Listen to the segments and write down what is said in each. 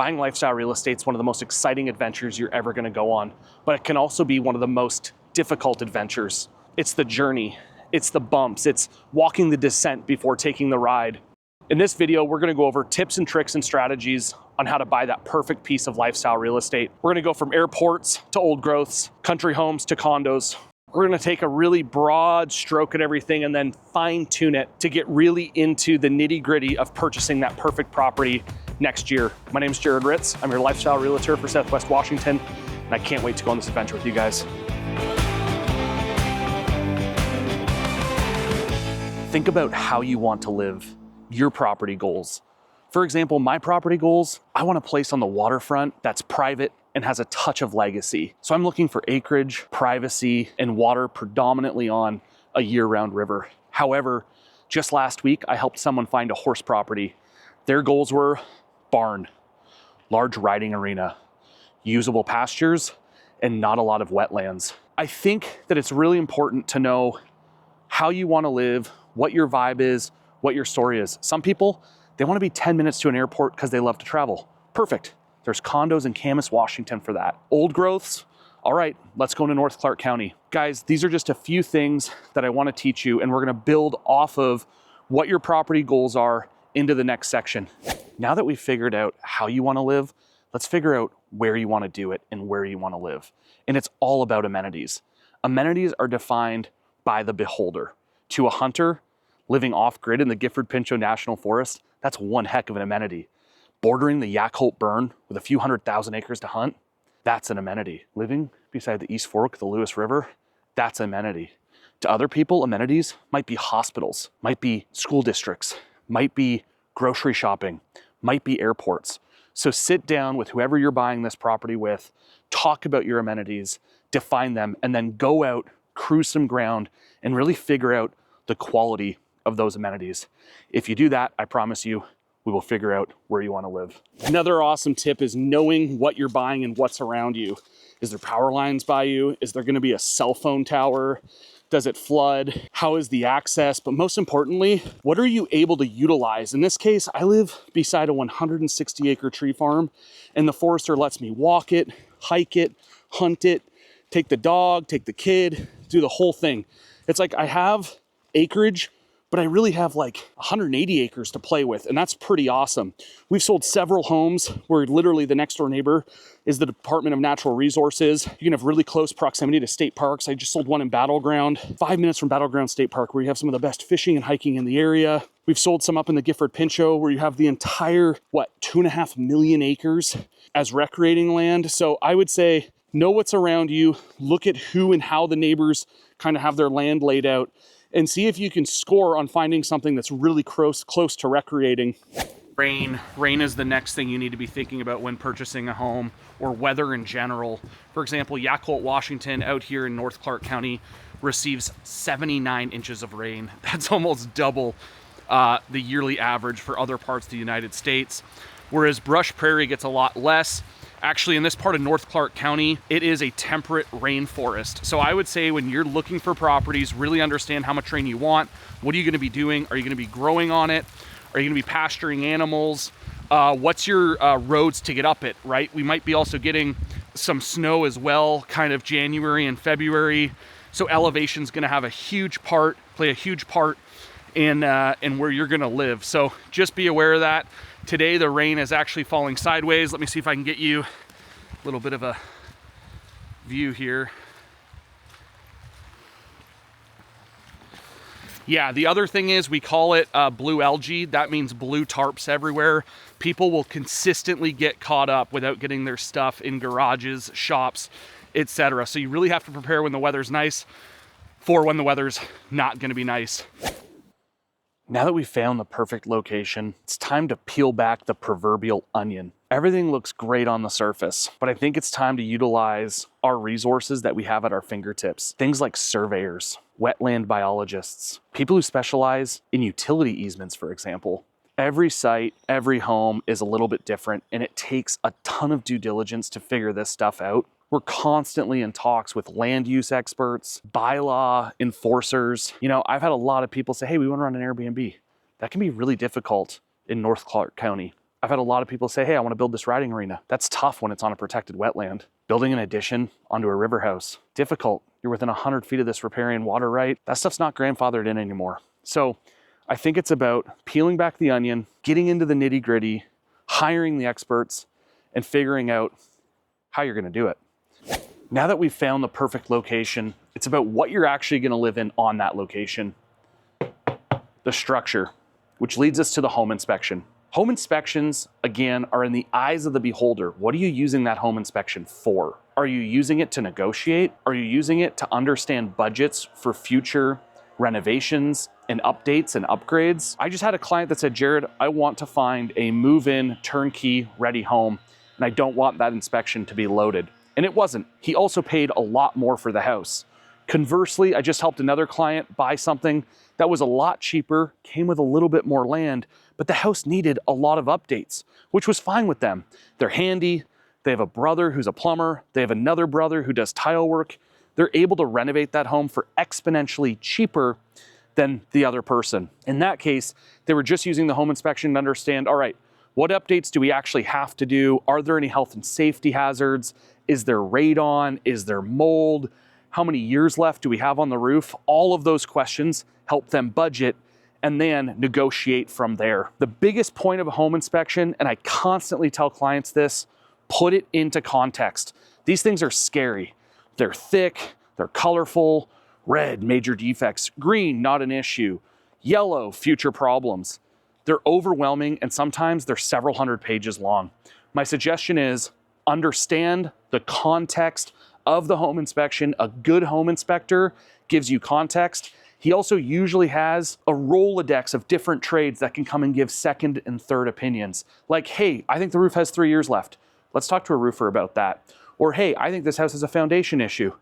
Buying lifestyle real estate is one of the most exciting adventures you're ever going to go on, but it can also be one of the most difficult adventures. It's the journey, it's the bumps, it's walking the descent before taking the ride. In this video, we're going to go over tips and tricks and strategies on how to buy that perfect piece of lifestyle real estate. We're going to go from airports to old growths, country homes to condos. We're going to take a really broad stroke at everything and then fine tune it to get really into the nitty gritty of purchasing that perfect property next year. My name is Jared Ritz. I'm your lifestyle realtor for Southwest Washington, and I can't wait to go on this adventure with you guys. Think about how you want to live, your property goals. For example, my property goals, I want a place on the waterfront that's private and has a touch of legacy. So I'm looking for acreage, privacy, and water predominantly on a year-round river. However, just last week, I helped someone find a horse property. Their goals were barn, large riding arena, usable pastures, and not a lot of wetlands. I think that it's really important to know how you want to live, what your vibe is, what your story is. Some people, they want to be 10 minutes to an airport because they love to travel. Perfect. There's condos in Camas, Washington for that. Old growths, all right, let's go to North Clark County. Guys, these are just a few things that I want to teach you, and we're going to build off of what your property goals are into the next section. Now that we've figured out how you want to live, let's figure out where you want to do it and where you want to live. And it's all about amenities. Amenities are defined by the beholder. To a hunter living off-grid in the Gifford-Pinchot National Forest, that's one heck of an amenity. Bordering the Yakult Burn with a few 100,000 acres to hunt, that's an amenity. Living beside the East Fork of the Lewis River, that's an amenity. To other people, amenities might be hospitals, might be school districts, might be grocery shopping, might be airports. So sit down with whoever you're buying this property with, talk about your amenities, define them, and then go out, cruise some ground, and really figure out the quality of those amenities. If you do that, I promise you, we will figure out where you want to live. Another awesome tip is knowing what you're buying and what's around you. Is there power lines by you? Is there going to be a cell phone tower? Does it flood? How is the access? But most importantly, what are you able to utilize? In this case, I live beside a 160 acre tree farm, and the forester lets me walk it, hike it, hunt it, take the dog, take the kid, do the whole thing. It's like I have acreage, but I really have like 180 acres to play with, and that's pretty awesome. We've sold several homes where literally the next door neighbor is the Department of Natural Resources. You can have really close proximity to state parks. I just sold one in Battleground, 5 minutes from Battleground State Park, where you have some of the best fishing and hiking in the area. We've sold some up in the Gifford-Pinchot, where you have the entire, 2.5 million acres as recreating land. So I would say, know what's around you, look at who and how the neighbors kind of have their land laid out, and see if you can score on finding something that's really close to recreating. Rain is the next thing you need to be thinking about when purchasing a home, or weather in general. For example, Yakult, Washington, out here in North Clark County, receives 79 inches of rain. That's almost double the yearly average for other parts of the United States. Whereas Brush Prairie gets a lot less. Actually, in this part of North Clark County, it is a temperate rainforest. So I would say when you're looking for properties, really understand how much rain you want. What are you going to be doing? Are you going to be growing on it? Are you going to be pasturing animals? What's your roads to get up it, right? We might be also getting some snow as well, kind of January and February. So elevation is going to have play a huge part in where you're going to live. So just be aware of that. Today, the rain is actually falling sideways. Let me see if I can get you a little bit of a view here. Yeah, the other thing is we call it blue algae. That means blue tarps everywhere. People will consistently get caught up without getting their stuff in garages, shops, etc. So you really have to prepare when the weather's nice for when the weather's not going to be nice. Now that we've found the perfect location, it's time to peel back the proverbial onion. Everything looks great on the surface, but I think it's time to utilize our resources that we have at our fingertips. Things like surveyors, wetland biologists, people who specialize in utility easements, for example. Every site, every home is a little bit different, and it takes a ton of due diligence to figure this stuff out. We're constantly in talks with land use experts, bylaw enforcers. You know, I've had a lot of people say, hey, we want to run an Airbnb. That can be really difficult in North Clark County. I've had a lot of people say, hey, I want to build this riding arena. That's tough when it's on a protected wetland. Building an addition onto a river house, difficult. You're within 100 feet of this riparian water right. That stuff's not grandfathered in anymore. So I think it's about peeling back the onion, getting into the nitty gritty, hiring the experts, and figuring out how you're going to do it. Now that we've found the perfect location, it's about what you're actually going to live in on that location. The structure, which leads us to the home inspection. Home inspections, again, are in the eyes of the beholder. What are you using that home inspection for? Are you using it to negotiate? Are you using it to understand budgets for future renovations and updates and upgrades? I just had a client that said, Jared, I want to find a move-in, turnkey, ready home, and I don't want that inspection to be loaded. And it wasn't. He also paid a lot more for the house. Conversely, I just helped another client buy something that was a lot cheaper, came with a little bit more land, but the house needed a lot of updates, which was fine with them. They're handy. They have a brother who's a plumber. They have another brother who does tile work. They're able to renovate that home for exponentially cheaper than the other person. In that case, they were just using the home inspection to understand, all right, what updates do we actually have to do? Are there any health and safety hazards? Is there radon? Is there mold? How many years left do we have on the roof? All of those questions help them budget and then negotiate from there. The biggest point of a home inspection, and I constantly tell clients this, put it into context. These things are scary. They're thick, they're colorful, red, major defects, green, not an issue, yellow, future problems. They're overwhelming, and sometimes they're several hundred pages long. My suggestion is understand the context of the home inspection. A good home inspector gives you context. He also usually has a Rolodex of different trades that can come and give second and third opinions. Like, hey, I think the roof has 3 years left. Let's talk to a roofer about that. Or, hey, I think this house has a foundation issue.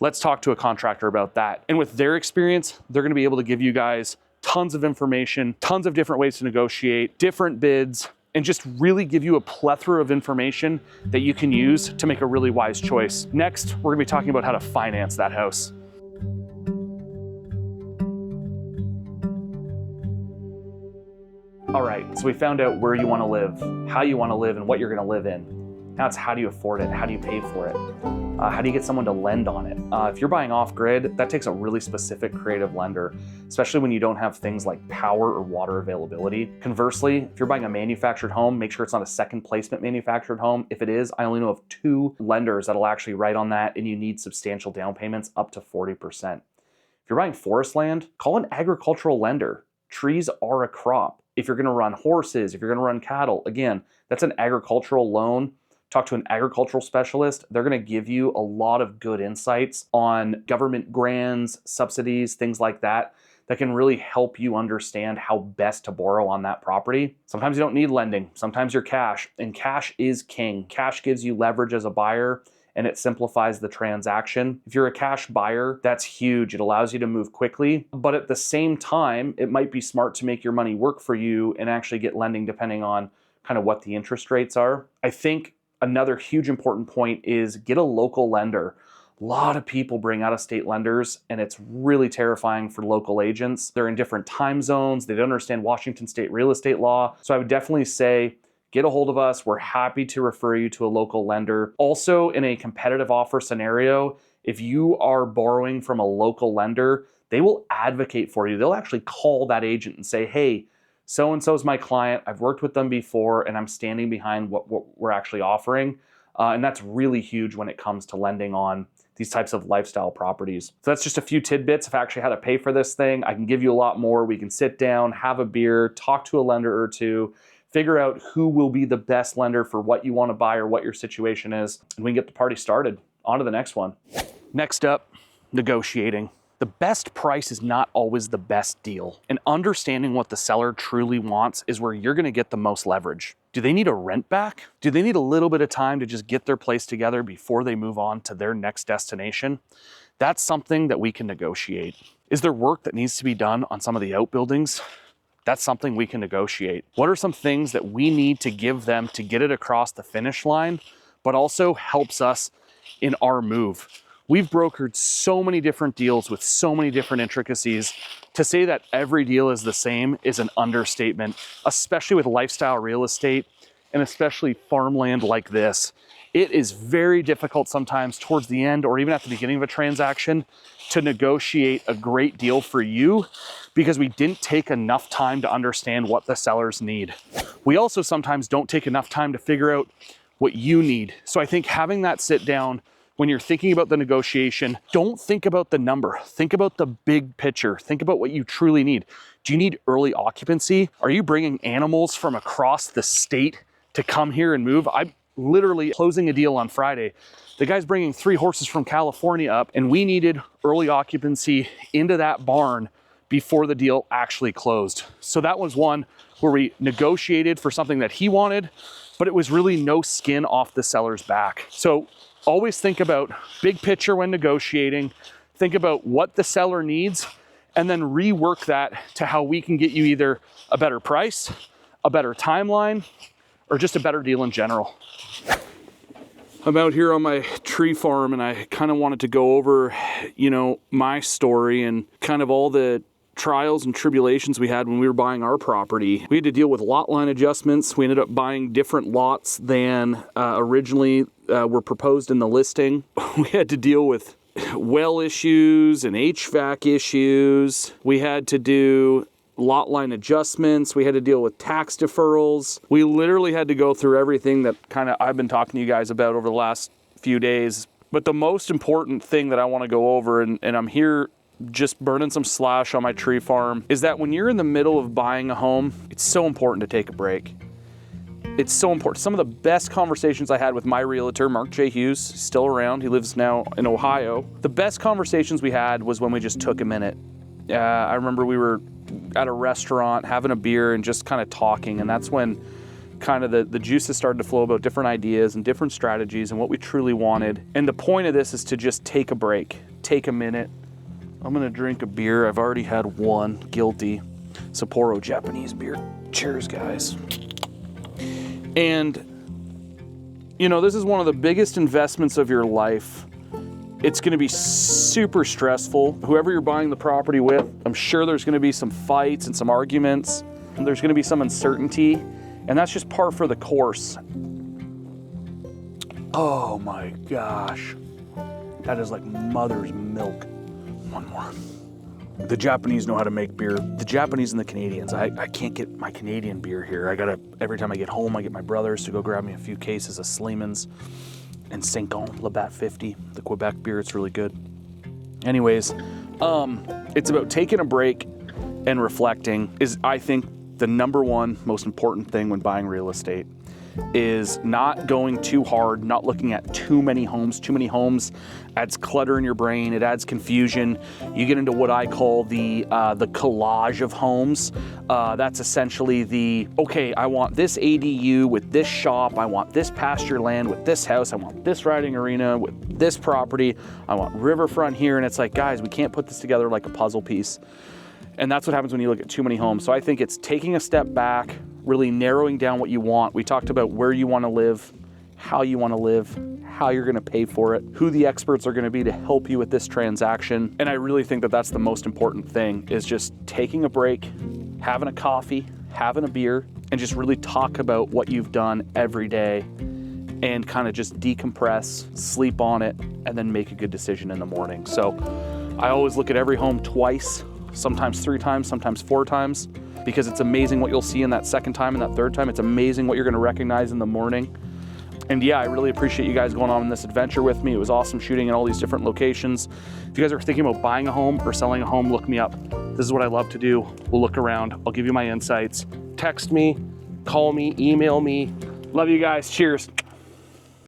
Let's talk to a contractor about that. And with their experience, they're gonna be able to give you guys tons of information, tons of different ways to negotiate, different bids, and just really give you a plethora of information that you can use to make a really wise choice. Next, we're gonna be talking about how to finance that house. All right, so we found out where you wanna live, how you wanna live, and what you're gonna live in. Now it's how do you afford it? How do you pay for it? How do you get someone to lend on it? If you're buying off grid, that takes a really specific creative lender, especially when you don't have things like power or water availability. Conversely, if you're buying a manufactured home, make sure it's not a second placement manufactured home. If it is, I only know of 2 lenders that'll actually write on that, and you need substantial down payments up to 40%. If you're buying forest land, call an agricultural lender. Trees are a crop. If you're gonna run horses, if you're gonna run cattle, again, that's an agricultural loan. Talk to an agricultural specialist. They're gonna give you a lot of good insights on government grants, subsidies, things like that, that can really help you understand how best to borrow on that property. Sometimes you don't need lending. Sometimes you're cash, and cash is king. Cash gives you leverage as a buyer, and it simplifies the transaction. If you're a cash buyer, that's huge. It allows you to move quickly, but at the same time, it might be smart to make your money work for you and actually get lending depending on kind of what the interest rates are. I think another huge important point is get a local lender. A lot of people bring out-of-state lenders, and it's really terrifying for local agents. They're in different time zones. They don't understand Washington state real estate law. So I would definitely say, get a hold of us. We're happy to refer you to a local lender. Also, in a competitive offer scenario, if you are borrowing from a local lender, they will advocate for you. They'll actually call that agent and say, hey, so-and-so is my client. I've worked with them before, and I'm standing behind what we're actually offering. And that's really huge when it comes to lending on these types of lifestyle properties. So that's just a few tidbits of actually how to pay for this thing. I can give you a lot more. We can sit down, have a beer, talk to a lender or two, figure out who will be the best lender for what you want to buy or what your situation is, and we can get the party started. On to the next one. Next up, negotiating. The best price is not always the best deal, and understanding what the seller truly wants is where you're gonna get the most leverage. Do they need a rent back? Do they need a little bit of time to just get their place together before they move on to their next destination? That's something that we can negotiate. Is there work that needs to be done on some of the outbuildings? That's something we can negotiate. What are some things that we need to give them to get it across the finish line, but also helps us in our move? We've brokered so many different deals with so many different intricacies. To say that every deal is the same is an understatement, especially with lifestyle real estate and especially farmland like this. It is very difficult sometimes towards the end or even at the beginning of a transaction to negotiate a great deal for you because we didn't take enough time to understand what the sellers need. We also sometimes don't take enough time to figure out what you need. So I think having that sit down when you're thinking about the negotiation, don't think about the number. Think about the big picture. Think about what you truly need. Do you need early occupancy? Are you bringing animals from across the state to come here and move? I'm literally closing a deal on Friday. The guy's bringing 3 horses from California up, and we needed early occupancy into that barn before the deal actually closed. So that was one where we negotiated for something that he wanted, but it was really no skin off the seller's back. So always think about big picture when negotiating, think about what the seller needs, and then rework that to how we can get you either a better price, a better timeline, or just a better deal in general. I'm out here on my tree farm and I kind of wanted to go over, my story and kind of all the trials and tribulations we had when we were buying our property. We had to deal with lot line adjustments. We ended up buying different lots than originally were proposed in the listing. We had to deal with well issues and HVAC issues. We had to do lot line adjustments. We had to deal with tax deferrals. We literally had to go through everything that kind of I've been talking to you guys about over the last few days. But the most important thing that I want to go over, and I'm here just burning some slash on my tree farm, is that when you're in the middle of buying a home, it's so important to take a break. It's so important. Some of the best conversations I had with my realtor, Mark J. Hughes, still around. He lives now in Ohio. The best conversations we had was when we just took a minute. I remember we were at a restaurant having a beer and just kind of talking, and that's when kind of the juices started to flow about different ideas and different strategies and what we truly wanted. And the point of this is to just take a break, take a minute. I'm gonna drink a beer. I've already had one, guilty, Sapporo Japanese beer. Cheers, guys. And, this is one of the biggest investments of your life. It's gonna be super stressful. Whoever you're buying the property with, I'm sure there's gonna be some fights and some arguments, and there's gonna be some uncertainty, and that's just par for the course. Oh my gosh. That is like mother's milk. One more. The Japanese know how to make beer. The Japanese and the Canadians. I can't get my Canadian beer here. Every time I get home, I get my brothers to go grab me a few cases of Sleeman's and Cinquon, Labatt 50, the Quebec beer. It's really good. Anyways, it's about taking a break and reflecting is, I think, the number one most important thing when buying real estate. Is not going too hard, not looking at too many homes. Too many homes adds clutter in your brain, it adds confusion. You get into what I call the collage of homes. That's essentially okay, I want this ADU with this shop, I want this pasture land with this house, I want this riding arena with this property, I want riverfront here, and it's like, guys, we can't put this together like a puzzle piece. And that's what happens when you look at too many homes. So I think it's taking a step back, really narrowing down what you want. We talked about where you want to live, how you want to live, how you're going to pay for it, who the experts are going to be to help you with this transaction. And I really think that that's the most important thing, is just taking a break, having a coffee, having a beer, and just really talk about what you've done every day and kind of just decompress, sleep on it, and then make a good decision in the morning. So I always look at every home twice, sometimes 3 times, sometimes 4 times, because it's amazing what you'll see in that second time and that third time. It's amazing what you're gonna recognize in the morning. And yeah, I really appreciate you guys going on this adventure with me. It was awesome shooting in all these different locations. If you guys are thinking about buying a home or selling a home, look me up. This is what I love to do. We'll look around, I'll give you my insights. Text me, call me, email me. Love you guys, cheers.